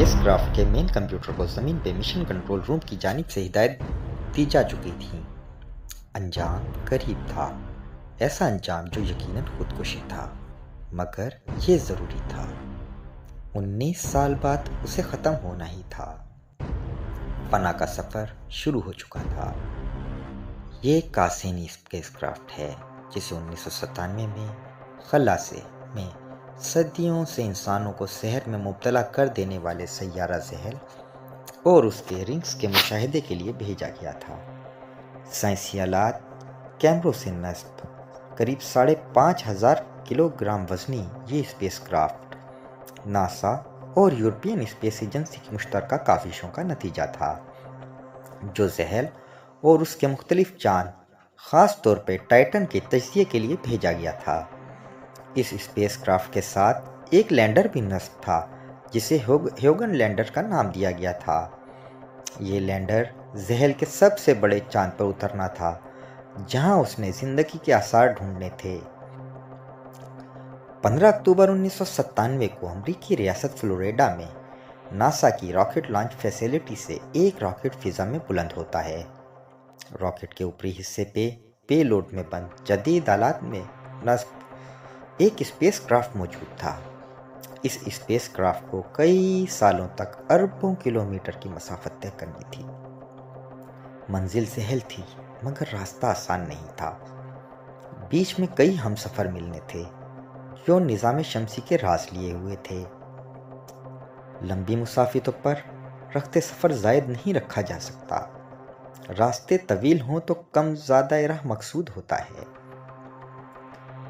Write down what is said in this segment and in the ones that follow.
Space craft کے مین computer کو زمین پہ مشن کنٹرول روم کی جانب سے ہدایت دی جا چکی تھی۔ انجام قریب تھا، ایسا انجام جو یقیناً خودکشی تھا، مگر یہ ضروری تھا۔ 19 سال بعد اسے ختم ہونا ہی تھا۔ فنا کا سفر شروع ہو چکا تھا۔ یہ کاسینی اسپیس کرافٹ ہے جسے 1997 میں خلا میں صدیوں سے انسانوں کو سحر میں مبتلا کر دینے والے سیارہ زحل اور اس کے رنگز کے مشاہدے کے لیے بھیجا گیا تھا۔ سائنسی آلات، کیمروں سے نصب قریب 5,500 کلو گرام وزنی یہ اسپیس کرافٹ ناسا اور یورپین اسپیس ایجنسی کی مشترکہ کاوشوں کا نتیجہ تھا، جو زحل اور اس کے مختلف چاند، خاص طور پہ ٹائٹن کے تجزیے کے لیے بھیجا گیا تھا۔ اس اسپیس کرافٹ کے ساتھ ایک لینڈر بھی نصب تھا جسے ہیوگن لینڈر کا نام دیا گیا تھا۔ یہ لینڈر زحل کے سب سے بڑے چاند پر اترنا تھا جہاں اس نے زندگی کے آثار ڈھونڈنے تھے۔ 15 اکتوبر 1997 کو امریکی ریاست فلوریڈا میں ناسا کی راکٹ لانچ فیسلٹی سے ایک راکٹ فضا میں بلند ہوتا ہے۔ راکٹ کے اوپری حصے پہ پے لوڈ میں بند جدید آلات میں نصب ایک اسپیس کرافٹ موجود تھا۔ اس اسپیس کرافٹ کو کئی سالوں تک اربوں کلومیٹر کی مسافت طے کرنی تھی۔ منزل زحل تھی مگر راستہ آسان نہیں تھا۔ بیچ میں کئی ہم سفر ملنے تھے جو نظام شمسی کے راز لیے ہوئے تھے۔ لمبی مسافتوں پر رخت سفر زائد نہیں رکھا جا سکتا۔ راستے طویل ہوں تو کم زیادہ راہ مقصود ہوتا ہے۔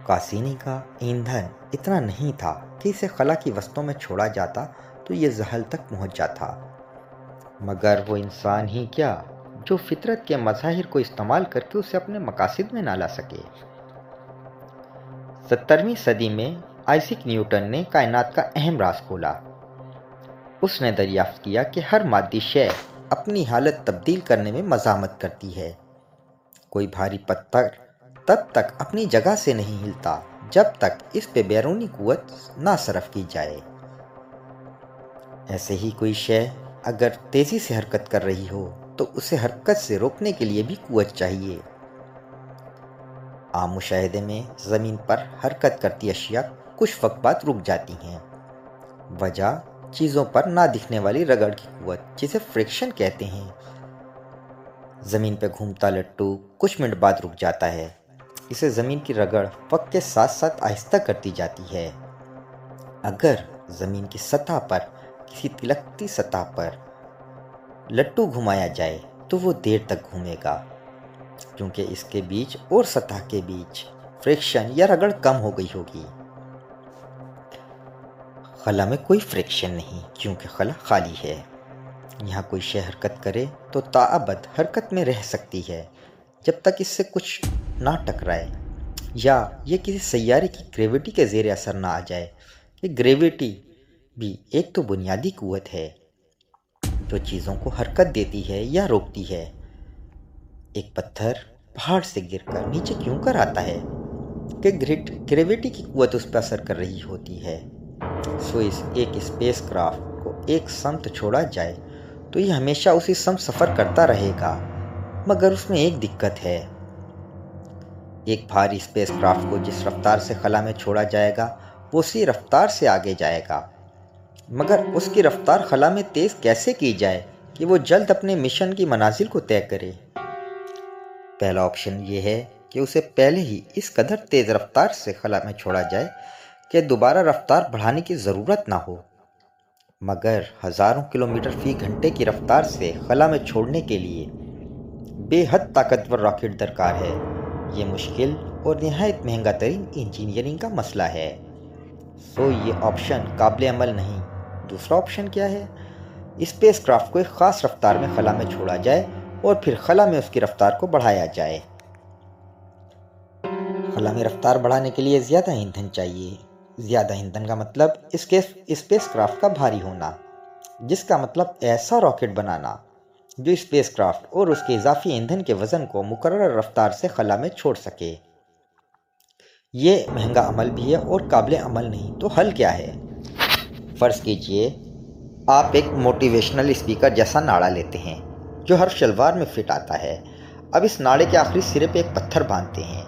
کاسینی کا ایندھن اتنا نہیں تھا کہ اسے خلا کی وسطوں میں چھوڑا جاتا تو یہ زحل تک پہنچ جاتا، مگر وہ انسان ہی کیا جو فطرت کے مظاہر کو استعمال کر کے اسے اپنے مقاصد میں نہ لا سکے۔ 17ویں صدی میں آئزیک نیوٹن نے کائنات کا اہم راز کھولا۔ اس نے دریافت کیا کہ ہر مادی شے اپنی حالت تبدیل کرنے میں مزاحمت کرتی ہے۔ کوئی بھاری پتھر تب تک اپنی جگہ سے نہیں ہلتا جب تک اس پہ بیرونی قوت نہ صرف کی جائے۔ ایسے ہی کوئی شے اگر تیزی سے حرکت کر رہی ہو تو اسے حرکت سے روکنے کے لیے بھی قوت چاہیے۔ عام مشاہدے میں زمین پر حرکت کرتی اشیاء کچھ وقت بعد رک جاتی ہیں۔ وجہ چیزوں پر نہ دکھنے والی رگڑ کی قوت جسے فرکشن کہتے ہیں۔ زمین پہ گھومتا لٹو کچھ منٹ بعد رک جاتا ہے۔ اسے زمین کی رگڑ وقت کے ساتھ ساتھ آہستہ کرتی جاتی ہے۔ اگر زمین کی سطح پر کسی تلکتی سطح پر لٹو گھمایا جائے تو وہ دیر تک گھومے گا، کیونکہ اس کے بیچ اور سطح کے بیچ فرکشن یا رگڑ کم ہو گئی ہوگی۔ خلا میں کوئی فرکشن نہیں کیونکہ خلا خالی ہے۔ یہاں کوئی شے حرکت کرے تو تاابد حرکت میں رہ سکتی ہے جب تک اس سے کچھ نہ ٹکرائے یا یہ کسی سیارے کی گریویٹی کے زیر اثر نہ آ جائے۔ یہ گریویٹی بھی ایک تو بنیادی قوت ہے جو چیزوں کو حرکت دیتی ہے یا روکتی ہے۔ ایک پتھر پہاڑ سے گر کر نیچے کیوں کر آتا ہے کہ گریویٹی کی قوت اس پر اثر کر رہی ہوتی ہے۔ ایک اسپیس کرافٹ کو ایک سمت چھوڑا جائے تو یہ ہمیشہ اسی سمت سفر کرتا رہے گا، مگر اس میں ایک دقت ہے۔ ایک بھاری اسپیس کرافٹ کو جس رفتار سے خلا میں چھوڑا جائے گا وہ اسی رفتار سے آگے جائے گا، مگر اس کی رفتار خلا میں تیز کیسے کی جائے کہ وہ جلد اپنے مشن کی منازل کو طے کرے؟ پہلا آپشن یہ ہے کہ اسے پہلے ہی اس قدر تیز رفتار سے خلا میں چھوڑا جائے کہ دوبارہ رفتار بڑھانے کی ضرورت نہ ہو، مگر ہزاروں کلومیٹر فی گھنٹے کی رفتار سے خلا میں چھوڑنے کے لیے بے حد طاقتور راکٹ درکار ہے۔ یہ مشکل اور نہایت مہنگا ترین انجینئرنگ کا مسئلہ ہے، یہ آپشن قابل عمل نہیں۔ دوسرا آپشن کیا ہے؟ اسپیس کرافٹ کو ایک خاص رفتار میں خلا میں چھوڑا جائے اور پھر خلا میں اس کی رفتار کو بڑھایا جائے۔ خلا میں رفتار بڑھانے کے لیے زیادہ ایندھن چاہیے۔ زیادہ ایندھن کا مطلب اسپیس کرافٹ کا بھاری ہونا، جس کا مطلب ایسا راکٹ بنانا جو اسپیس کرافٹ اور اس کے اضافی ایندھن کے وزن کو مقررہ رفتار سے خلا میں چھوڑ سکے۔ یہ مہنگا عمل بھی ہے اور قابل عمل نہیں، تو حل کیا ہے؟ فرض کیجئے آپ ایک موٹیویشنل اسپیکر جیسا ناڑا لیتے ہیں جو ہر شلوار میں فٹ آتا ہے۔ اب اس ناڑے کے آخری سرے پہ ایک پتھر باندھتے ہیں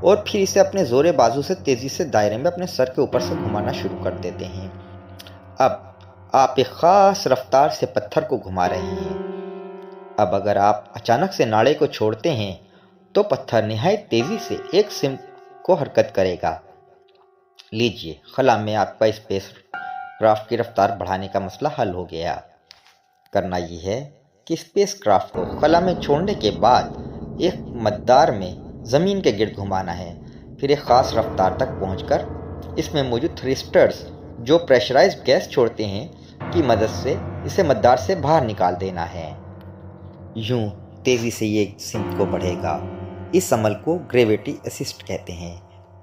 اور پھر اسے اپنے زورے بازو سے تیزی سے دائرے میں اپنے سر کے اوپر سے گھمانا شروع کر دیتے ہیں۔ اب آپ ایک خاص رفتار سے پتھر کو گھما رہے ہیں۔ اب اگر آپ اچانک سے ناڑے کو چھوڑتے ہیں تو پتھر نہایت تیزی سے ایک سمت کو حرکت کرے گا۔ لیجئے، خلا میں آپ کا اسپیس کرافٹ کی رفتار بڑھانے کا مسئلہ حل ہو گیا۔ کرنا یہ ہے کہ اسپیس کرافٹ کو خلا میں چھوڑنے کے بعد ایک مدار میں زمین کے گرد گھمانا ہے، پھر ایک خاص رفتار تک پہنچ کر اس میں موجود تھرسٹرز جو پریشرائزڈ گیس چھوڑتے ہیں کی مدد سے اسے مدار سے باہر نکال دینا ہے۔ یوں تیزی سے یہ سمت کو بڑھے گا۔ اس عمل کو گریویٹی اسسٹ کہتے ہیں۔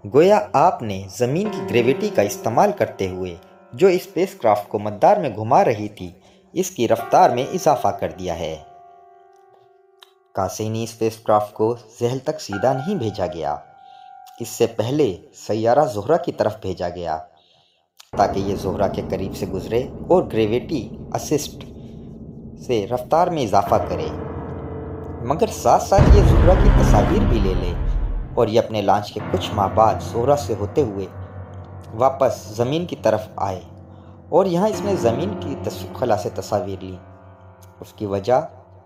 گویا آپ نے زمین کی گریویٹی کا استعمال کرتے ہوئے جو اسپیس کرافٹ کو مدار میں گھما رہی تھی اس کی رفتار میں اضافہ کر دیا ہے۔ کاسینی اسپیس کرافٹ کو زحل تک سیدھا نہیں بھیجا گیا، اس سے پہلے سیارہ زہرہ کی طرف بھیجا گیا تاکہ یہ زہرہ کے قریب سے گزرے اور گریویٹی اسسٹ سے رفتار میں اضافہ کرے، مگر ساتھ ساتھ یہ زہرہ کی تصاویر بھی لے لے، اور یہ اپنے لانچ کے کچھ ماہ بعد زہرہ سے ہوتے ہوئے واپس زمین کی طرف آئے اور یہاں اس نے زمین کی خلا سے تصاویر لی۔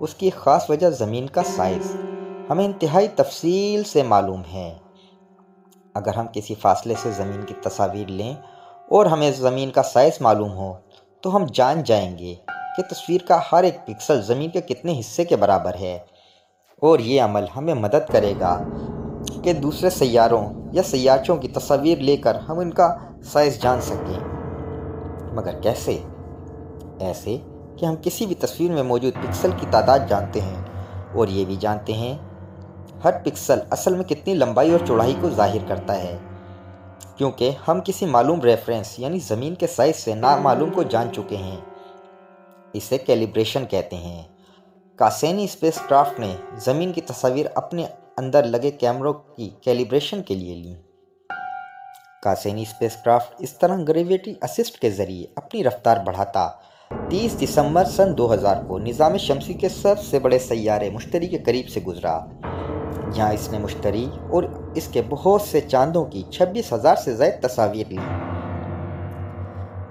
اس کی خاص وجہ زمین کا سائز ہمیں انتہائی تفصیل سے معلوم ہے۔ اگر ہم کسی فاصلے سے زمین کی تصاویر لیں اور ہمیں زمین کا سائز معلوم ہو تو ہم جان جائیں گے کہ تصویر کا ہر ایک پکسل زمین کے کتنے حصے کے برابر ہے، اور یہ عمل ہمیں مدد کرے گا کہ دوسرے سیاروں یا سیارچوں کی تصاویر لے کر ہم ان کا سائز جان سکیں۔ مگر کیسے؟ ایسے کہ ہم کسی بھی تصویر میں موجود پکسل کی تعداد جانتے ہیں، اور یہ بھی جانتے ہیں ہر پکسل اصل میں کتنی لمبائی اور چوڑائی کو ظاہر کرتا ہے، کیونکہ ہم کسی معلوم ریفرنس یعنی زمین کے سائز سے نامعلوم کو جان چکے ہیں۔ اسے کیلیبریشن کہتے ہیں۔ کاسینی اسپیس کرافٹ نے زمین کی تصاویر اپنے اندر لگے کیمروں کی کیلیبریشن کے لیے لیں۔ کاسینی اسپیس کرافٹ اس طرح گریویٹی اسسٹ کے ذریعے اپنی رفتار بڑھاتا 30 دسمبر سن 2000 کو نظام شمسی کے سب سے بڑے سیارے مشتری کے قریب سے گزرا، جہاں اس نے مشتری اور اس کے بہت سے چاندوں کی 26,000 سے زائد تصاویر لیں۔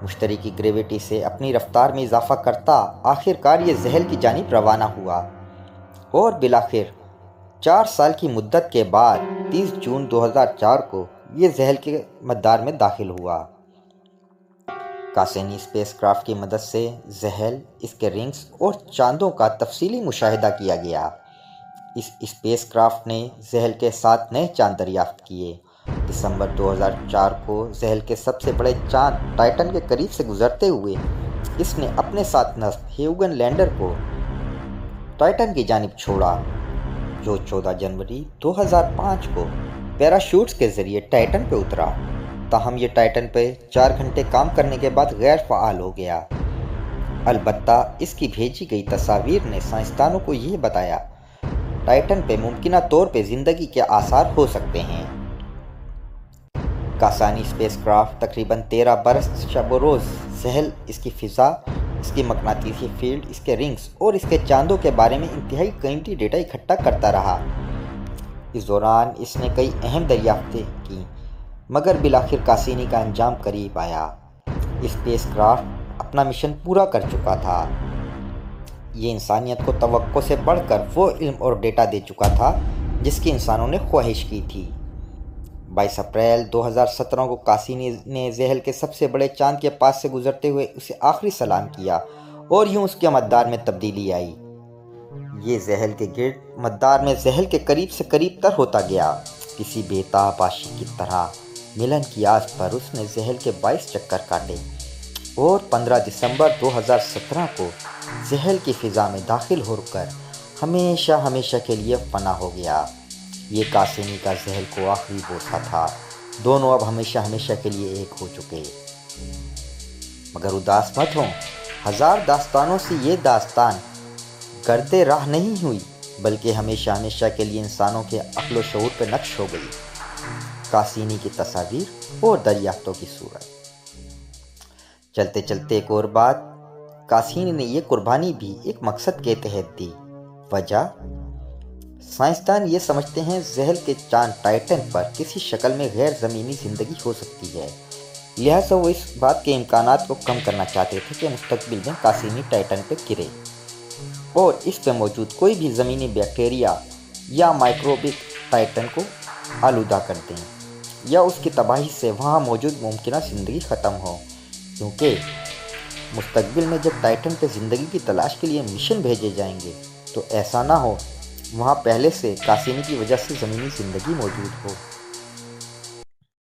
مشتری کی گریویٹی سے اپنی رفتار میں اضافہ کرتا آخر کار یہ زحل کی جانب روانہ ہوا، اور بالآخر 4 سال کی مدت کے بعد 30 جون 2004 کو یہ زحل کے مدار میں داخل ہوا۔ کاسینی اسپیس کرافٹ کی مدد سے زحل، اس کے رنگز اور چاندوں کا تفصیلی مشاہدہ کیا گیا۔ اس اسپیس کرافٹ نے زحل کے 7 نئے چاند دریافت کیے۔ دسمبر 2004 کو زحل کے سب سے بڑے چاند ٹائٹن کے قریب سے گزرتے ہوئے اس نے اپنے ساتھ نصب ہیوگن لینڈر کو ٹائٹن کی جانب چھوڑا، جو 14 جنوری 2005 کو پیراشوٹس کے ذریعے ٹائٹن پہ اترا۔ تاہم یہ ٹائٹن پہ 4 گھنٹے کام کرنے کے بعد غیر فعال ہو گیا۔ البتہ اس کی بھیجی گئی تصاویر نے سائنسدانوں کو یہ بتایا ٹائٹن پہ ممکنہ طور پہ زندگی کے آثار ہو سکتے ہیں۔ کاسینی اسپیس کرافٹ تقریباً 13 برس شب و روز زحل، اس کی فضا، اس کی مقناطیسی فیلڈ، اس کے رنگز اور اس کے چاندوں کے بارے میں انتہائی قیمتی ڈیٹا اکٹھا کرتا رہا۔ اس دوران اس نے کئی اہم دریافتیں کی، مگر بالآخر کاسینی کا انجام قریب آیا۔ اسپیس کرافٹ اپنا مشن پورا کر چکا تھا۔ یہ انسانیت کو توقع سے بڑھ کر وہ علم اور ڈیٹا دے چکا تھا جس کی انسانوں نے خواہش کی تھی۔ 22 اپریل 2017 کو کاسینی نے زحل کے سب سے بڑے چاند کے پاس سے گزرتے ہوئے اسے آخری سلام کیا، اور یوں اس کے مدار میں تبدیلی آئی۔ یہ زحل کے گرد مدار میں زحل کے قریب سے قریب تر ہوتا گیا۔ کسی بےتاب عاشق کی طرح ملن کی آس پر اس نے زحل کے 22 چکر کاٹے، اور 15 دسمبر 2017 کو زحل کی فضا میں داخل ہو کر ہمیشہ کے لیے فنا ہو گیا۔ یہ کاسینی کا زحل کو آخری بوسہ تھا۔ دونوں اب ہمیشہ کے لیے ایک ہو چکے۔ مگر اداس مت ہوں، ہزار داستانوں سے یہ داستان گرد راہ نہیں ہوئی، بلکہ ہمیشہ کے لیے انسانوں کے عقل و شعور پہ نقش ہو گئی۔ کاسینی کی تصاویر اور دریافتوں کی صورت۔ چلتے ایک اور بات، کاسینی نے یہ قربانی بھی ایک مقصد کے تحت دی۔ وجہ: سائنسدان یہ سمجھتے ہیں زحل کے چاند ٹائٹن پر کسی شکل میں غیر زمینی زندگی ہو سکتی ہے، لہٰذا وہ اس بات کے امکانات کو کم کرنا چاہتے تھے کہ مستقبل میں کاسینی ٹائٹن پہ گرے اور اس پہ موجود کوئی بھی زمینی بیکٹیریا یا مائکروبک ٹائٹن کو آلودہ کر دیں یا اس کی تباہی سے وہاں موجود ممکنہ زندگی ختم ہو، کیونکہ مستقبل میں جب ٹائٹن پہ زندگی کی تلاش کے لیے مشن بھیجے جائیں گے تو ایسا نہ ہو وہاں پہلے سے کاسینی کی وجہ سے زمینی زندگی موجود ہو۔